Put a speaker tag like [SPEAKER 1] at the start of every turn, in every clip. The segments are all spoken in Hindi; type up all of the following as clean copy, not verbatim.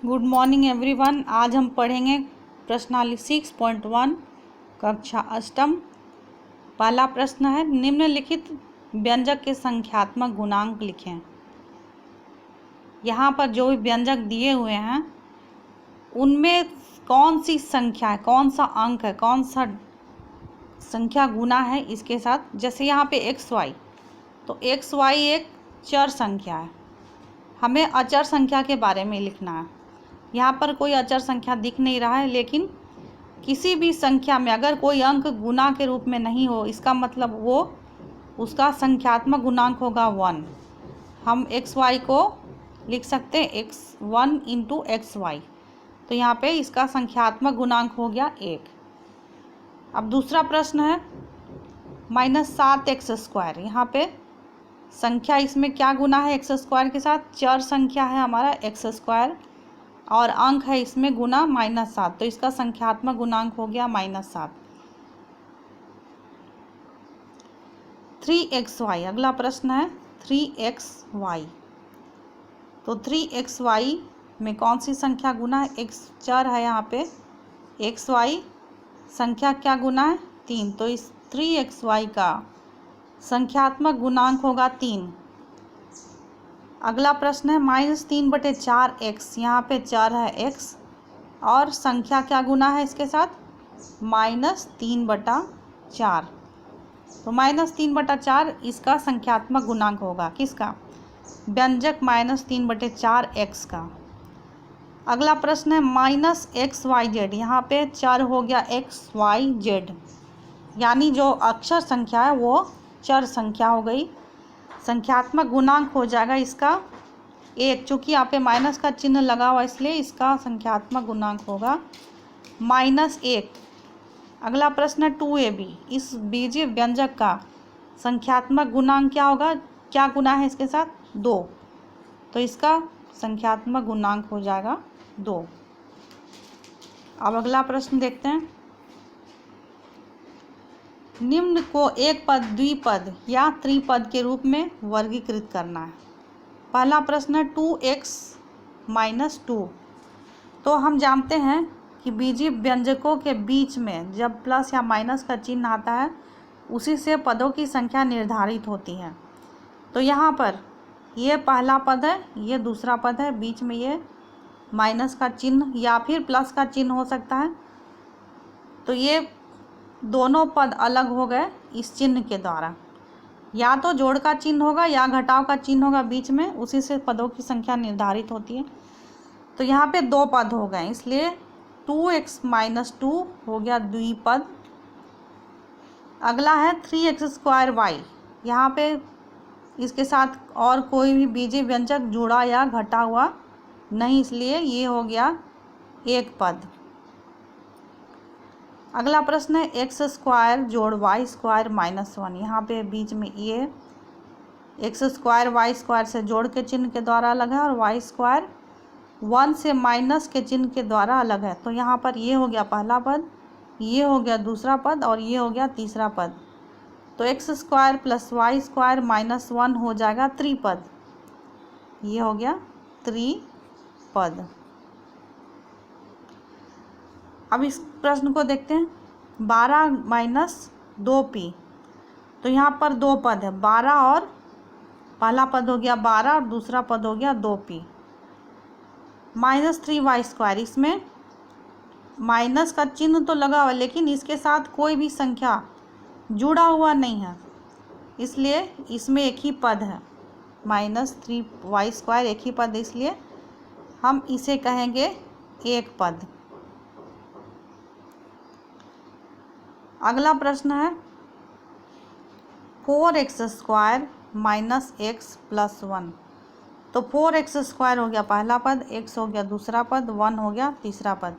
[SPEAKER 1] Good morning everyone. आज हम पढ़ेंगे प्रश्नावली 6.1 कक्षा अष्टम। पहला प्रश्न है, निम्नलिखित व्यंजक के संख्यात्मक गुणांक लिखें। यहाँ पर जो भी व्यंजक दिए हुए हैं उनमें कौन सी संख्या है, कौन सा अंक है, कौन सा संख्या गुना है इसके साथ। जैसे यहाँ पे एक्स वाई, तो एक्स वाई एक चर संख्या है, हमें अचर संख्या के बारे में लिखना है। यहाँ पर कोई अचर संख्या दिख नहीं रहा है, लेकिन किसी भी संख्या में अगर कोई अंक गुना के रूप में नहीं हो, इसका मतलब वो उसका संख्यात्मक गुणांक होगा 1। हम एक्स वाई को लिख सकते हैं x1 इंटू एक्स वाई, तो यहाँ पे इसका संख्यात्मक गुणांक हो गया 1। अब दूसरा प्रश्न है -7x²। यहाँ पे संख्या इसमें क्या गुना है एक्स स्क्वायर के साथ, चर संख्या है हमारा x² और अंक है इसमें गुना -7, तो इसका संख्यात्मक गुणांक हो गया -7। 3xy, अगला प्रश्न है 3xy। तो 3xy में कौन सी संख्या गुना है, एक चर है यहाँ पे xy, संख्या क्या गुना है 3, तो इस 3xy का संख्यात्मक गुणांक होगा 3। अगला प्रश्न है -3/4x। यहाँ पे चर है x और संख्या क्या गुना है इसके साथ, -3/4, तो -3/4 इसका संख्यात्मक गुणांक होगा किसका, व्यंजक -3/4x का। अगला प्रश्न है -xyz। यहाँ पे चर हो गया xyz, यानी जो अक्षर संख्या है वो चर संख्या हो गई। संख्यात्मक गुणांक हो जाएगा इसका 1, चूँकि यहाँ पे माइनस का चिन्ह लगा हुआ इसलिए इसका संख्यात्मक गुणांक होगा -1। अगला प्रश्न है 2ab। इस बीजीय व्यंजक का संख्यात्मक गुणांक क्या होगा, क्या गुना है इसके साथ 2, तो इसका संख्यात्मक गुणांक हो जाएगा 2। अब अगला प्रश्न देखते हैं, निम्न को एक पद, द्विपद या त्रिपद के रूप में वर्गीकृत करना है। पहला प्रश्न है 2x-2। तो हम जानते हैं कि बीजीय व्यंजकों के बीच में जब प्लस या माइनस का चिन्ह आता है उसी से पदों की संख्या निर्धारित होती है। तो यहाँ पर ये पहला पद है, ये दूसरा पद है, बीच में ये माइनस का चिन्ह या फिर प्लस का चिन्ह हो सकता है, तो ये दोनों पद अलग हो गए इस चिन्ह के द्वारा। या तो जोड़ का चिन्ह होगा या घटाव का चिन्ह होगा बीच में, उसी से पदों की संख्या निर्धारित होती है। तो यहाँ पे 2 पद हो गए, इसलिए 2x-2 हो गया द्विपद। अगला है 3x²y। यहाँ पे इसके साथ और कोई भी बीजीय व्यंजक जुड़ा या घटा हुआ नहीं, इसलिए ये हो गया एक पद। अगला प्रश्न है x² जोड़ y² -1। यहाँ पे बीच में ये x² y² से जोड़ के चिन्ह के द्वारा अलग है और y² 1 से माइनस के चिन्ह के द्वारा अलग है। तो यहाँ पर ये हो गया पहला पद, ये हो गया दूसरा पद और ये हो गया तीसरा पद। तो x² + y² -1 हो जाएगा त्रिपद, ये हो गया त्रिपद। अब इस प्रश्न को देखते हैं, 12 - 2p। तो यहाँ पर 2 पद है, 12 और पहला पद हो गया 12 और दूसरा पद हो गया 2p। -3y², इसमें माइनस का चिन्ह तो लगा हुआ लेकिन इसके साथ कोई भी संख्या जुड़ा हुआ नहीं है, इसलिए इसमें एक ही पद है, -3y² एक ही पद, इसलिए हम इसे कहेंगे एक पद। अगला प्रश्न है 4x² - x + 1। तो 4x² हो गया पहला पद, x हो गया दूसरा पद, 1 हो गया तीसरा पद,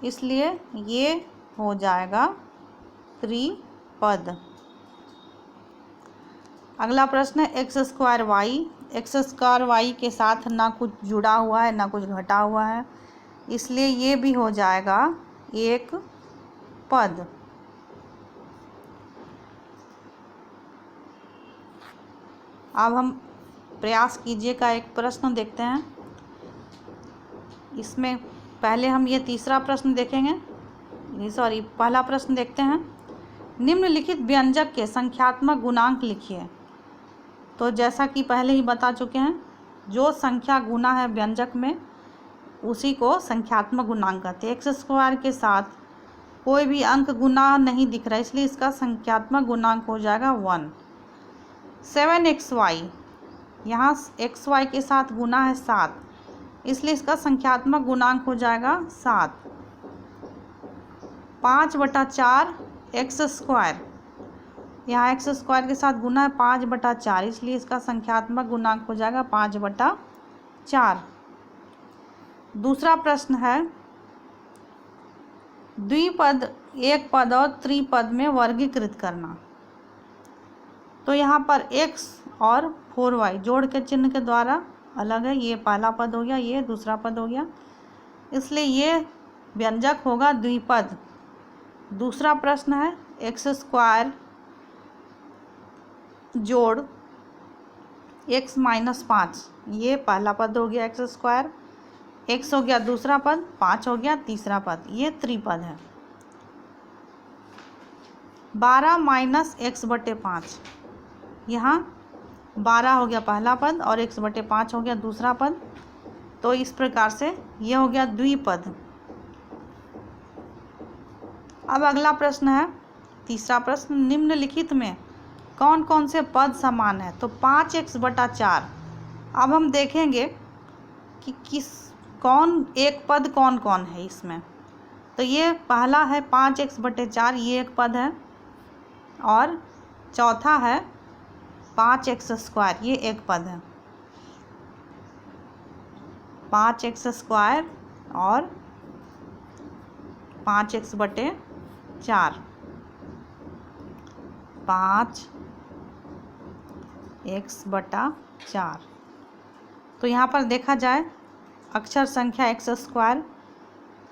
[SPEAKER 1] इसलिए ये हो जाएगा त्रिपद। अगला प्रश्न है x²y। x² के साथ ना कुछ जुड़ा हुआ है ना कुछ घटा हुआ है, इसलिए ये भी हो जाएगा एक पद। अब हम प्रयास कीजिएगा, एक प्रश्न देखते हैं, इसमें पहले हम ये तीसरा प्रश्न देखेंगे, पहला प्रश्न देखते हैं। निम्नलिखित व्यंजक के संख्यात्मक गुणांक लिखिए। तो जैसा कि पहले ही बता चुके हैं, जो संख्या गुना है व्यंजक में उसी को संख्यात्मक गुणांक कहते हैं। x² के साथ कोई भी अंक गुना नहीं दिख रहा है, इसलिए इसका संख्यात्मक गुणांक हो जाएगा 1। 7xy, यहाँ xy के साथ गुना है 7, इसलिए इसका संख्यात्मक गुणांक हो जाएगा 7। 5/4 x², यहाँ x² के साथ गुना है 5/4, इसलिए इसका संख्यात्मक गुणांक हो जाएगा 5/4। दूसरा प्रश्न है, द्विपद, एक पद और त्रिपद में वर्गीकृत करना। तो यहाँ पर x और 4y जोड़ के चिन्ह के द्वारा अलग है, ये पहला पद हो गया, ये दूसरा पद हो गया, इसलिए ये व्यंजक होगा द्विपद। दूसरा प्रश्न है, x² जोड़ x - 5, ये पहला पद हो गया x², x हो गया दूसरा पद, 5 हो गया तीसरा पद, ये त्रिपद है। 12 - x/5, यहाँ 12 हो गया पहला पद और x/5 हो गया दूसरा पद, तो इस प्रकार से ये हो गया द्विपद। अब अगला प्रश्न है, तीसरा प्रश्न, निम्नलिखित में कौन कौन से पद समान है। तो 5x/4, अब हम देखेंगे कि एक पद कौन कौन है इसमें। तो ये पहला है 5x/4, ये एक पद है, और चौथा है 5x², ये एक पद है। 5x² और 5x/4, 5x/4। तो यहाँ पर देखा जाए, अक्षर संख्या x²,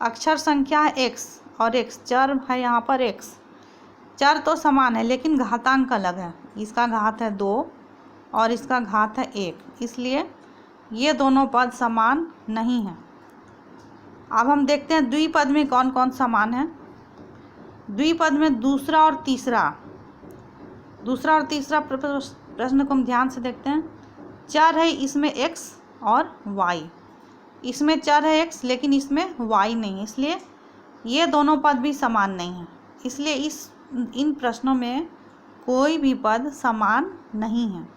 [SPEAKER 1] अक्षर संख्या है x और x, चर है यहाँ पर x। चर तो समान है लेकिन घातांक अलग है, इसका घात है 2 और इसका घात है 1, इसलिए ये दोनों पद समान नहीं हैं। अब हम देखते हैं द्विपद में कौन कौन समान है। द्विपद में दूसरा और तीसरा प्रश्न को हम ध्यान से देखते हैं। चर है इसमें x और y, इसमें चर है x लेकिन इसमें y नहीं, इसलिए ये दोनों पद भी समान नहीं हैं, इसलिए इन प्रश्नों में कोई भी पद समान नहीं है।